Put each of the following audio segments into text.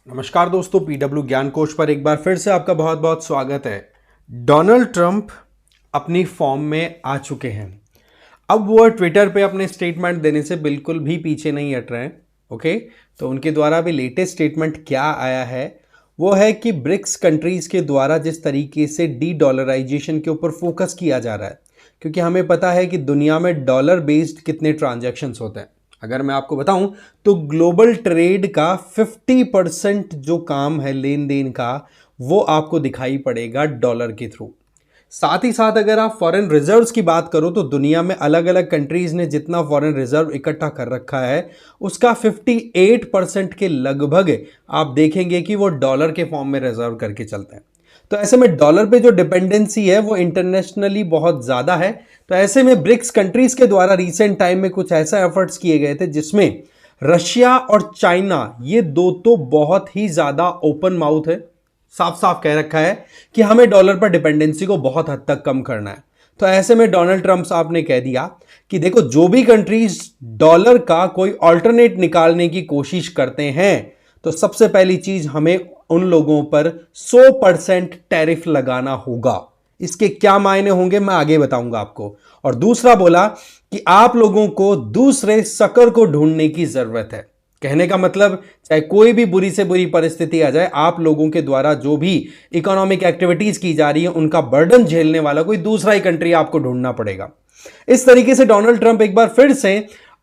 नमस्कार दोस्तों, पीडब्ल्यू ज्ञान कोश पर एक बार फिर से आपका बहुत बहुत स्वागत है। डोनाल्ड ट्रंप अपनी फॉर्म में आ चुके हैं। अब वो ट्विटर पे अपने स्टेटमेंट देने से बिल्कुल भी पीछे नहीं हट रहे हैं। ओके, तो उनके द्वारा भी लेटेस्ट स्टेटमेंट क्या आया है वो है कि ब्रिक्स कंट्रीज के द्वारा जिस तरीके से डी डॉलराइजेशन के ऊपर फोकस किया जा रहा है, क्योंकि हमें पता है कि दुनिया में डॉलर बेस्ड कितने ट्रांजैक्शंस होते हैं। अगर मैं आपको बताऊं तो ग्लोबल ट्रेड का 50% जो काम है लेन देन का, वो आपको दिखाई पड़ेगा डॉलर के थ्रू। साथ ही साथ अगर आप फॉरेन रिजर्व्स की बात करो तो दुनिया में अलग अलग कंट्रीज ने जितना फॉरेन रिजर्व इकट्ठा कर रखा है उसका 58% के लगभग आप देखेंगे कि वो डॉलर के फॉर्म में रिजर्व करके चलते हैं। तो ऐसे में डॉलर पे जो डिपेंडेंसी है वो इंटरनेशनली बहुत ज़्यादा है। तो ऐसे में ब्रिक्स कंट्रीज के द्वारा रिसेंट टाइम में कुछ ऐसा एफर्ट्स किए गए थे जिसमें रशिया और चाइना, ये दो तो बहुत ही ज़्यादा ओपन माउथ है, साफ साफ कह रखा है कि हमें डॉलर पर डिपेंडेंसी को बहुत हद तक कम करना है। तो ऐसे में डोनाल्ड ट्रंप साहब ने कह दिया कि देखो, जो भी कंट्रीज डॉलर का कोई ऑल्टरनेट निकालने की कोशिश करते हैं तो सबसे पहली चीज हमें उन लोगों पर 100% टैरिफ लगाना होगा। इसके क्या मायने होंगे मैं आगे बताऊंगा आपको। और दूसरा बोला कि आप लोगों को दूसरे शक्कर को ढूंढने की जरूरत है। कहने का मतलब, चाहे कोई भी बुरी से बुरी परिस्थिति आ जाए, आप लोगों के द्वारा जो भी इकोनॉमिक एक्टिविटीज की जा रही है उनका बर्डन झेलने वाला कोई दूसरा ही कंट्री आपको ढूंढना पड़ेगा। इस तरीके से डोनाल्ड ट्रंप एक बार फिर से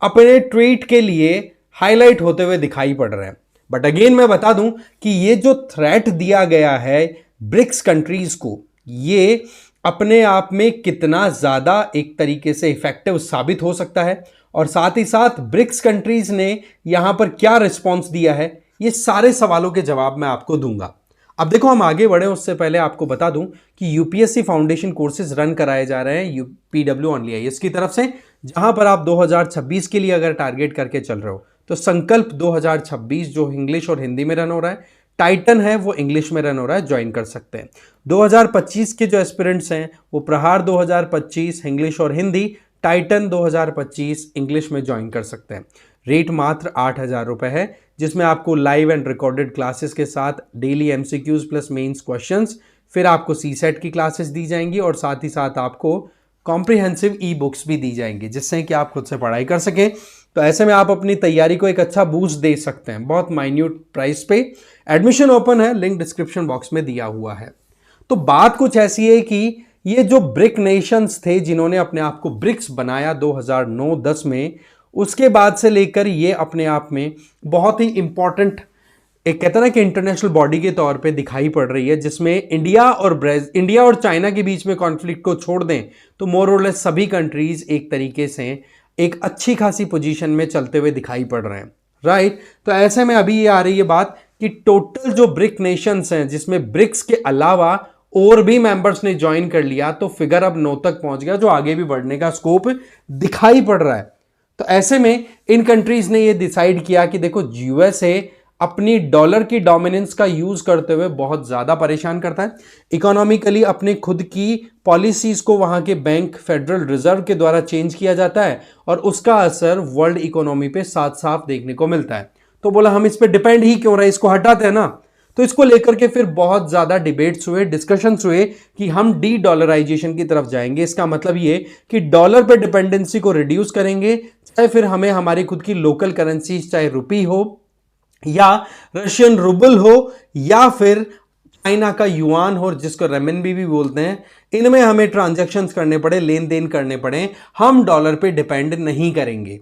अपने ट्वीट के लिए हाईलाइट होते हुए दिखाई पड़ रहे हैं। बट अगेन मैं बता दूं कि ये जो थ्रेट दिया गया है ब्रिक्स कंट्रीज को, ये अपने आप में कितना ज्यादा एक तरीके से इफेक्टिव साबित हो सकता है और साथ ही साथ ब्रिक्स कंट्रीज ने यहां पर क्या रिस्पॉन्स दिया है, ये सारे सवालों के जवाब मैं आपको दूंगा। अब देखो, हम आगे बढ़े उससे पहले आपको बता दूं कि यूपीएससी फाउंडेशन कोर्सेज रन कराए जा रहे हैं पीडब्ल्यू ओनली आईएएस की तरफ से, जहां पर आप 2026 के लिए अगर टारगेट करके चल रहे हो तो संकल्प 2026 जो इंग्लिश और हिंदी में रन हो रहा है, टाइटन है वो इंग्लिश में रन हो रहा है, ज्वाइन कर सकते हैं। 2025 के जो एस्पिरेंट्स हैं वो प्रहार 2025 इंग्लिश और हिंदी, टाइटन 2025 इंग्लिश में ज्वाइन कर सकते हैं। रेट मात्र 8,000 रुपये है, जिसमें आपको लाइव एंड रिकॉर्डेड क्लासेस के साथ daily MCQs plus mains questions, फिर आपको सीसेट की क्लासेस दी जाएंगी और साथ ही साथ आपको कॉम्प्रिहेंसिव ई बुक्स भी दी जाएंगी जिससे कि आप खुद से पढ़ाई कर सकें। तो ऐसे में आप अपनी तैयारी को एक अच्छा बूस्ट दे सकते हैं बहुत माइन्यूट प्राइस पे। एडमिशन ओपन है, लिंक डिस्क्रिप्शन बॉक्स में दिया हुआ है। तो बात कुछ ऐसी है कि ये जो ब्रिक नेशंस थे जिन्होंने अपने आप को ब्रिक्स बनाया 2009-10 में, उसके बाद से लेकर ये अपने आप में बहुत ही इंपॉर्टेंट, एक कहता ना कि इंटरनेशनल बॉडी के तौर पे दिखाई पड़ रही है, जिसमें इंडिया और चाइना के बीच में कॉन्फ्लिक्ट को छोड़ दें तो मोर और लेस सभी कंट्रीज एक तरीके से एक अच्छी खासी पोजीशन में चलते हुए दिखाई पड़ रहे हैं, राइट। तो ऐसे में अभी ये आ रही है बात कि टोटल जो ब्रिक नेशंस हैं, जिसमें ब्रिक्स के अलावा और भी मेंबर्स ने ज्वाइन कर लिया, तो फिगर अब 9 तक पहुंच गया, जो आगे भी बढ़ने का स्कोप दिखाई पड़ रहा है। तो ऐसे में इन कंट्रीज ने ये डिसाइड किया कि देखो, यूएसए अपनी डॉलर की डोमिनेंस का यूज करते हुए बहुत ज्यादा परेशान करता है। इकोनॉमिकली अपने खुद की पॉलिसीज को वहां के बैंक फेडरल रिजर्व के द्वारा चेंज किया जाता है और उसका असर वर्ल्ड इकोनॉमी पे साफ साफ देखने को मिलता है। तो बोला, हम इस पे डिपेंड ही क्यों रहे, इसको हटाते हैं ना। तो इसको लेकर के फिर बहुत ज्यादा डिबेट्स हुए, डिस्कशंस हुए कि हम डी डॉलराइजेशन की तरफ जाएंगे। इसका मतलब ये कि डॉलर पे डिपेंडेंसी को रिड्यूस करेंगे, चाहे फिर हमें हमारी खुद की लोकल करेंसी, चाहे रुपी हो या रशियन रूबल हो या फिर चाइना का युआन हो जिसको रेमनबी भी बोलते हैं, इनमें हमें ट्रांजैक्शंस करने पड़े, लेन देन करने पड़े, हम डॉलर पे डिपेंड नहीं करेंगे।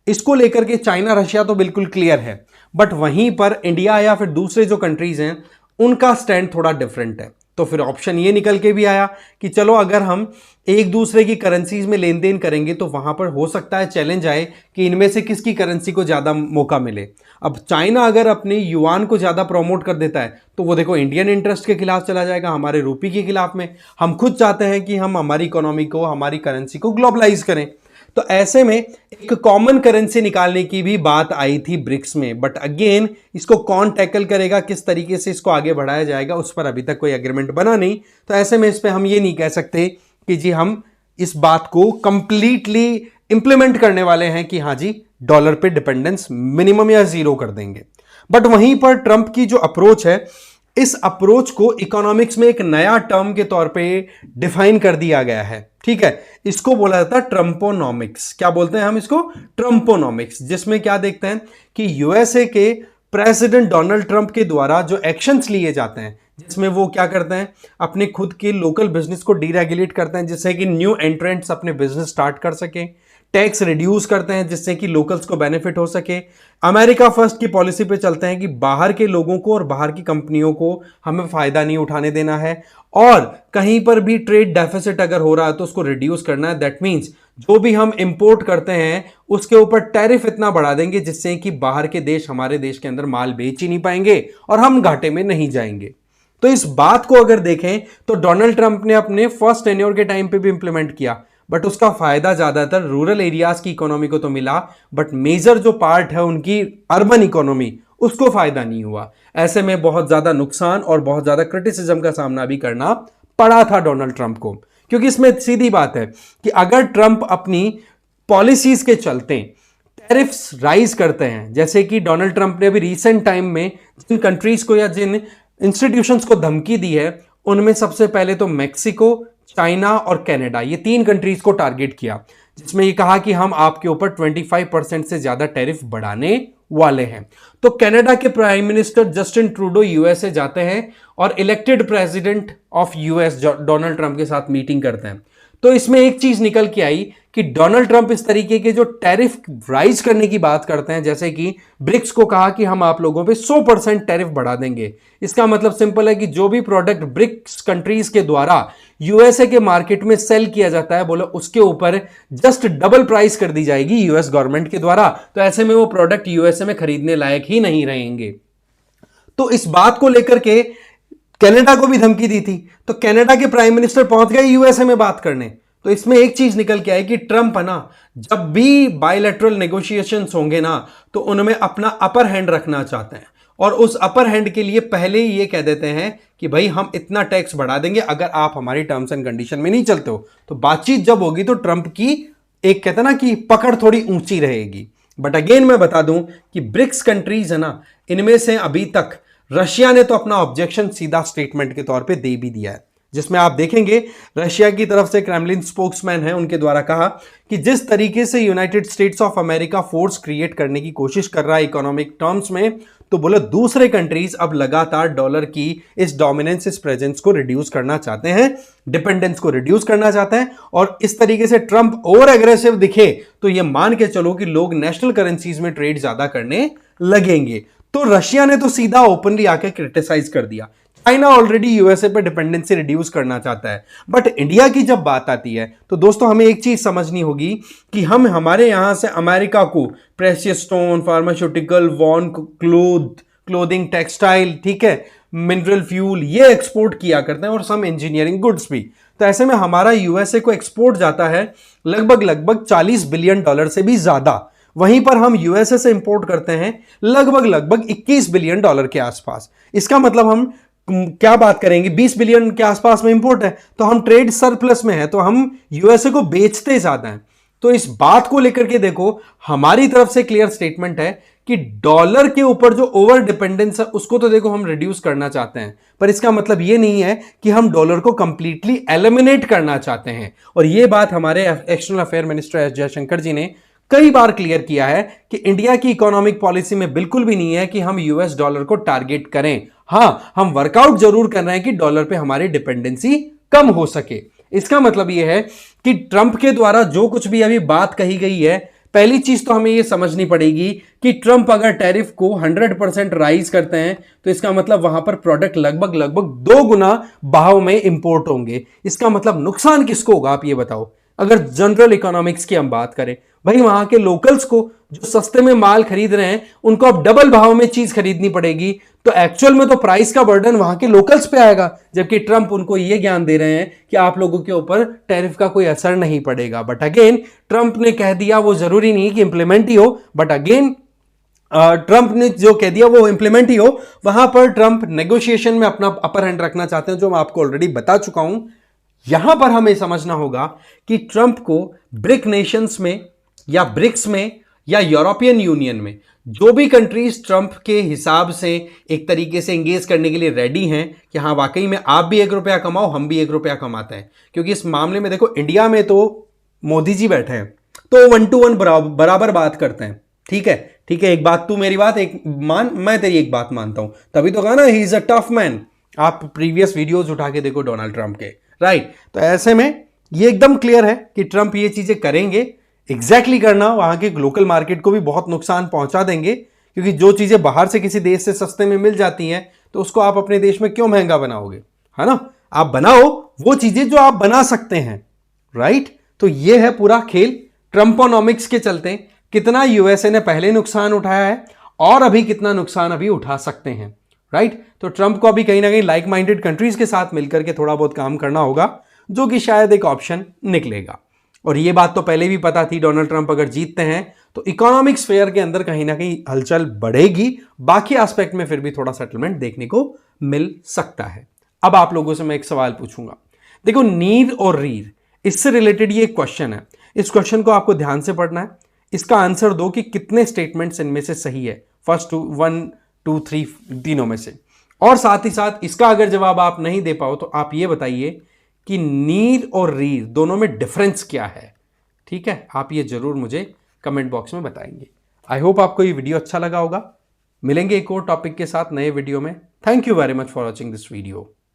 इसको लेकर के चाइना रशिया तो बिल्कुल क्लियर है, बट वहीं पर इंडिया या फिर दूसरे जो कंट्रीज हैं उनका स्टैंड थोड़ा डिफरेंट है। तो फिर ऑप्शन ये निकल के भी आया कि चलो, अगर हम एक दूसरे की करेंसीज में लेन देन करेंगे तो वहां पर हो सकता है चैलेंज आए कि इनमें से किसकी करेंसी को ज्यादा मौका मिले। अब चाइना अगर अपने युआन को ज्यादा प्रमोट कर देता है तो वो देखो इंडियन इंटरेस्ट के खिलाफ चला जाएगा, हमारे रूपी के खिलाफ में। हम खुद चाहते हैं कि हम हमारी इकोनॉमी को, हमारी करेंसी को ग्लोबलाइज करें। तो ऐसे में एक कॉमन करेंसी निकालने की भी बात आई थी ब्रिक्स में, बट अगेन इसको कौन टैकल करेगा, किस तरीके से इसको आगे बढ़ाया जाएगा, उस पर अभी तक कोई एग्रीमेंट बना नहीं। तो ऐसे में इस पे हम ये नहीं कह सकते कि जी हम इस बात को कंप्लीटली इंप्लीमेंट करने वाले हैं कि हाँ जी, डॉलर पे डिपेंडेंस मिनिमम या जीरो कर देंगे। बट वहीं पर ट्रंप की जो अप्रोच है, इस अप्रोच को इकोनॉमिक्स में एक नया टर्म के तौर पे डिफाइन कर दिया गया है। ठीक है, इसको बोला जाता है ट्रंपोनॉमिक्स। क्या बोलते हैं हम इसको? ट्रंपोनॉमिक्स। जिसमें क्या देखते हैं कि यूएसए के प्रेसिडेंट डोनाल्ड ट्रंप के द्वारा जो एक्शंस लिए जाते हैं, जिसमें वो क्या करते हैं, अपने खुद के लोकल बिजनेस को डीरेगुलेट करते हैं जिससे कि न्यू एंट्रेंट्स अपने बिजनेस स्टार्ट कर सके, टैक्स रिड्यूस करते हैं जिससे कि लोकल्स को बेनिफिट हो सके, अमेरिका फर्स्ट की पॉलिसी पे चलते हैं कि बाहर के लोगों को और बाहर की कंपनियों को हमें फायदा नहीं उठाने देना है, और कहीं पर भी ट्रेड डेफिसिट अगर हो रहा है तो उसको रिड्यूस करना है। दैट मीन्स जो भी हम इंपोर्ट करते हैं उसके ऊपर टैरिफ इतना बढ़ा देंगे जिससे कि बाहर के देश हमारे देश के अंदर माल बेच ही नहीं पाएंगे और हम घाटे में नहीं जाएंगे। तो इस बात को अगर देखें तो डोनाल्ड ट्रंप ने अपने फर्स्ट टेन्योर के टाइम पे भी इंप्लीमेंट किया, बट उसका फायदा ज्यादातर रूरल एरियाज की इकोनॉमी को तो मिला, बट मेजर जो पार्ट है उनकी अर्बन इकोनॉमी, उसको फायदा नहीं हुआ। ऐसे में बहुत ज्यादा नुकसान और बहुत ज्यादा क्रिटिसिज्म का सामना भी करना पड़ा था डोनाल्ड ट्रंप को, क्योंकि इसमें सीधी बात है कि अगर ट्रंप अपनी पॉलिसीज के चलते टैरिफ्स राइज करते हैं, जैसे कि डोनाल्ड ट्रंप ने अभी रिसेंट टाइम में जिन कंट्रीज को या जिन इंस्टीट्यूशंस को धमकी दी है, उनमें सबसे पहले तो मैक्सिको, चाइना और कनाडा, ये 3 कंट्रीज को टारगेट किया, जिसमें ये कहा कि हम आपके ऊपर 25% से ज्यादा टैरिफ बढ़ाने वाले हैं। तो कनाडा के prime minister Justin Trudeau USA जाते हैं और elected president of US Donald Trump के साथ मीटिंग करते हैं। तो इसमें एक चीज निकल के आई कि डोनाल्ड ट्रंप इस तरीके के जो टैरिफ राइज करने की बात करते हैं, जैसे कि ब्रिक्स को कहा कि हम आप लोगों पे 100% टैरिफ बढ़ा देंगे। इसका मतलब सिंपल है कि जो भी प्रोडक्ट ब्रिक्स कंट्रीज के द्वारा यूएसए के मार्केट में सेल किया जाता है, बोले उसके ऊपर जस्ट डबल प्राइस कर दी जाएगी यूएस गवर्नमेंट के द्वारा। तो ऐसे में वो प्रोडक्ट यूएसए में खरीदने लायक ही नहीं रहेंगे। तो इस बात को लेकर के कनाडा को भी धमकी दी थी, तो कनाडा के प्राइम मिनिस्टर पहुंच गए यूएसए में बात करने। तो इसमें एक चीज निकल के आई कि ट्रंप है ना, जब भी बायलैटरल नेगोशिएशंस होंगे ना, तो उनमें अपना अपर हैंड रखना चाहते हैं, और उस अपर हैंड के लिए पहले ही ये कह देते हैं कि भाई हम इतना टैक्स बढ़ा देंगे अगर आप हमारी टर्म्स एंड कंडीशन में नहीं चलते हो। तो बातचीत जब होगी तो ट्रंप की एक कहते ना कि पकड़ थोड़ी ऊंची रहेगी। बट अगेन मैं बता दूं कि ब्रिक्स कंट्रीज है ना, इनमें से अभी तक रशिया ने तो अपना ऑब्जेक्शन सीधा स्टेटमेंट के तौर पे दे भी दिया है, जिसमें आप देखेंगे रशिया की तरफ से क्रेमलिन स्पोक्समैन है, उनके द्वारा कहा कि जिस तरीके से United states of America force create करने की कोशिश कर रहा है इकोनॉमिक टर्म्स में, तो बोले दूसरे कंट्रीज अब लगातार डॉलर की इस डोमिनेंस, इस प्रेजेंस को रिड्यूस करना चाहते हैं, डिपेंडेंस को रिड्यूस करना चाहते हैं। और इस तरीके से ट्रंप और एग्रेसिव दिखे तो ये मान के चलो कि लोग नेशनल करेंसीज में ट्रेड ज्यादा करने लगेंगे। तो रशिया ने तो सीधा ओपनली आके क्रिटिसाइज कर दिया। चाइना ऑलरेडी यूएसए पे डिपेंडेंसी रिड्यूस करना चाहता है। बट इंडिया की जब बात आती है तो दोस्तों हमें एक चीज समझनी होगी कि हम हमारे यहां से अमेरिका को precious stone, pharmaceutical, woven clothing, textile, ठीक है, मिनरल फ्यूल, ये एक्सपोर्ट किया करते हैं, और सम इंजीनियरिंग गुड्स भी। तो ऐसे में हमारा यूएसए को एक्सपोर्ट जाता है लगभग 40 बिलियन डॉलर से भी ज्यादा। वहीं पर हम यूएसए से इंपोर्ट करते हैं लगभग 21 बिलियन डॉलर के आसपास। इसका मतलब हम क्या बात करेंगे, 20 बिलियन के आसपास में इंपोर्ट है, तो हम ट्रेड सरप्लस में है, तो हम यूएसए को बेचते ज्यादा हैं। तो इस बात को लेकर के देखो, हमारी तरफ से क्लियर स्टेटमेंट है कि डॉलर के ऊपर जो ओवर डिपेंडेंस है उसको तो देखो हम रिड्यूस करना चाहते हैं, पर इसका मतलब यह नहीं है कि हम डॉलर को कंप्लीटली एलिमिनेट करना चाहते हैं। और यह बात हमारे external affair minister S Jaishankar ji ने कई बार क्लियर किया है कि इंडिया की इकोनॉमिक पॉलिसी में बिल्कुल भी नहीं है कि हम यूएस डॉलर को टारगेट करें। हां, हम वर्कआउट जरूर कर रहे हैं कि डॉलर पे हमारी डिपेंडेंसी कम हो सके। इसका मतलब यह है कि ट्रंप के द्वारा जो कुछ भी अभी बात कही गई है, पहली चीज तो हमें यह समझनी पड़ेगी कि ट्रंप अगर टैरिफ को 100% राइज करते हैं तो इसका मतलब वहां पर प्रोडक्ट लगभग 2 गुना भाव में इंपोर्ट होंगे। इसका मतलब नुकसान किसको होगा, आप ये बताओ। अगर जनरल इकोनॉमिक्स की हम बात करें, भाई वहां के लोकल्स को जो सस्ते में माल खरीद रहे हैं उनको अब डबल भाव में चीज खरीदनी पड़ेगी, तो एक्चुअल में तो प्राइस का बर्डन वहां के लोकल्स पे आएगा, जबकि ट्रंप उनको यह ज्ञान दे रहे हैं कि आप लोगों के ऊपर टैरिफ का कोई असर नहीं पड़ेगा। बट अगेन ट्रंप ने कह दिया, वो जरूरी नहीं कि इंप्लीमेंट ही हो, बट अगेन ट्रंप ने जो कह दिया वो इंप्लीमेंट ही हो। वहां पर ट्रंप नेगोशिएशन में अपना अपर हैंड रखना चाहते हैं, जो मैं आपको ऑलरेडी बता चुका हूं। यहां पर हमें समझना होगा कि ट्रंप को ब्रिक नेशंस में या ब्रिक्स में या यूरोपियन यूनियन में जो भी कंट्रीज ट्रंप के हिसाब से एक तरीके से एंगेज करने के लिए रेडी हैं कि हाँ वाकई में आप भी 1 रुपया कमाओ, हम भी 1 रुपया कमाते हैं, क्योंकि इस मामले में देखो इंडिया में तो मोदी जी बैठे हैं तो 1 to 1 बराबर बात करते हैं। ठीक है, ठीक है, एक बात तू मेरी बात एक मान, मैं तेरी एक बात मानता हूं, तभी तो कहा ना he is a tough man. आप प्रीवियस वीडियोस उठा के देखो डोनाल्ड ट्रंप के, राइट। तो ऐसे में ये एकदम क्लियर है कि ट्रंप ये चीजें करेंगे, एग्जैक्टली करना वहां के लोकल मार्केट को भी बहुत नुकसान पहुंचा देंगे, क्योंकि जो चीजें बाहर से किसी देश से सस्ते में मिल जाती हैं तो उसको आप अपने देश में क्यों महंगा बनाओगे, है ना। आप बनाओ वो चीजें जो आप बना सकते हैं, राइट। तो ये है पूरा खेल ट्रंपोनॉमिक्स के चलते। कितना यूएसए ने पहले नुकसान उठाया है और अभी कितना नुकसान अभी उठा सकते हैं, राइट। तो ट्रंप को अभी कहीं ना कहीं लाइक माइंडेड कंट्रीज के साथ मिलकर के थोड़ा बहुत काम करना होगा, जो कि शायद एक ऑप्शन निकलेगा। और ये बात तो पहले भी पता थी, डोनाल्ड ट्रंप अगर जीतते हैं तो इकोनॉमिक स्फेयर के अंदर कहीं ना कहीं हलचल बढ़ेगी, बाकी एस्पेक्ट में फिर भी थोड़ा सेटलमेंट देखने को मिल सकता है। अब आप लोगों से मैं एक सवाल पूछूंगा, देखो नीड और रीड, इससे रिलेटेड ये क्वेश्चन है। इस क्वेश्चन को आपको ध्यान से पढ़ना है, इसका आंसर दो कि कितने स्टेटमेंट्स इनमें से सही है, फर्स्ट 1 2 3 तीनों में से। और साथ ही साथ इसका अगर जवाब आप नहीं दे पाओ तो आप ये बताइए कि नीड और रीड दोनों में डिफरेंस क्या है। ठीक है, आप ये जरूर मुझे कमेंट बॉक्स में बताएंगे। आई होप आपको ये वीडियो अच्छा लगा होगा। मिलेंगे एक और टॉपिक के साथ नए वीडियो में। Thank you very much for watching this video.